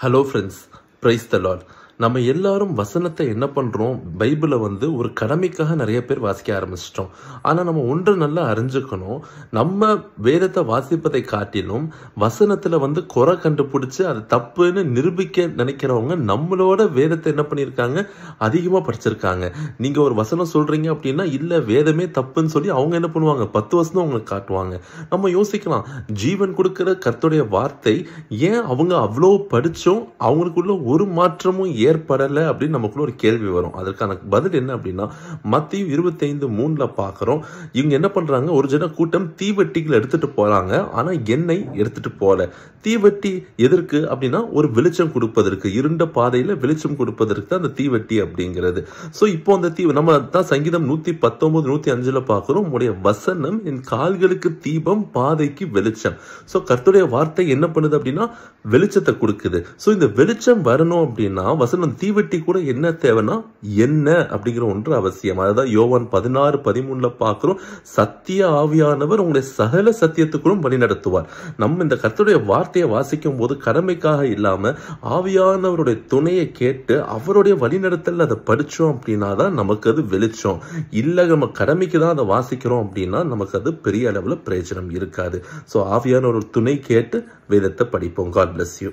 Hello friends, praise the Lord. நம்ம எல்லாரும் வசனத்தை என்ன பண்ணுறோம், பைபிளை ஒரு கடமைக்காக நிறைய பேர் வாசிக்க ஆரம்பிச்சிட்டோம். ஆனால் நம்ம ஒன்று நல்லா அறிஞ்சுக்கணும், நம்ம வேதத்தை வாசிப்பதை காட்டிலும் வசனத்தில் குறை கண்டுபிடிச்சி அது தப்புன்னு நிரூபிக்க நினைக்கிறவங்க நம்மளோட வேதத்தை என்ன பண்ணியிருக்காங்க, அதிகமாக படிச்சிருக்காங்க. நீங்கள் ஒரு வசனம் சொல்கிறீங்க அப்படின்னா இல்லை வேதமே தப்புன்னு சொல்லி அவங்க என்ன பண்ணுவாங்க, 10 வசனம் அவங்களுக்கு காட்டுவாங்க. நம்ம யோசிக்கலாம், ஜீவன் கொடுக்கிற கர்த்தருடைய வார்த்தை ஏன் அவங்க அவ்வளோ படித்தோம் அவங்களுக்குள்ள ஒரு மாற்றமும் ஏற்படலை அப்படின்னு நமக்குள்ள ஒரு கேள்வி வரும். அதற்கான பதில் என்ன அப்படின்னா, மத்தேயு 25:3 பார்க்கிறோம். இவங்க என்ன பண்றாங்க, ஒரு ஜன கூட்டம் தீவெட்டிகள் எடுத்துட்டு போறாங்க, ஆனா எண்ணெய் எடுத்துட்டு போல. தீவெட்டி எதற்கு அப்படின்னா ஒரு வெளிச்சம் கொடுப்பதற்கு, இருண்ட பாதையில வெளிச்சம் கொடுப்பதற்கு அந்த தீவெட்டி அப்படிங்கிறது. சோ இப்போ அந்த நம்ம தான் சங்கீதம் 119, 105 பார்க்கிறோம், உடைய வசனம் என் கால்களுக்கு தீபம் பாதைக்கு வெளிச்சம். சோ கர்த்தருடைய வார்த்தை என்ன பண்ணுது அப்படின்னா வெளிச்சத்தை கொடுக்குது. சோ இந்த வெளிச்சம் வரணும் அப்படின்னா வசனம் தீவெட்டி கூட என்ன தேவைன்னா என்ன அப்படிங்கிற ஒன்று அவசியம். அதான் யோவான் 16:13 பார்க்கிறோம், சத்திய ஆவியானவர் உங்களுடைய சகல சத்தியத்துக்குள்ளும் வழி நடத்துவார். நம்ம இந்த கர்த்தருடைய வார்த்தையை வாசிக்கும் போது கடமைக்காக இல்லாம ஆவியானவருடைய துணையை கேட்டு அவருடைய வழிநடத்தல் அதை படிச்சோம் அப்படின்னா தான் நமக்கு அது வெளிச்சம். இல்ல நம்ம கடமைக்கு தான் அதை வாசிக்கிறோம் அப்படின்னா நமக்கு அது பெரிய அளவுல பிரயோஜனம் இருக்காது. சோ ஆவியானவர் துணை கேட்டு வேதத்தை படிப்போம். God bless you.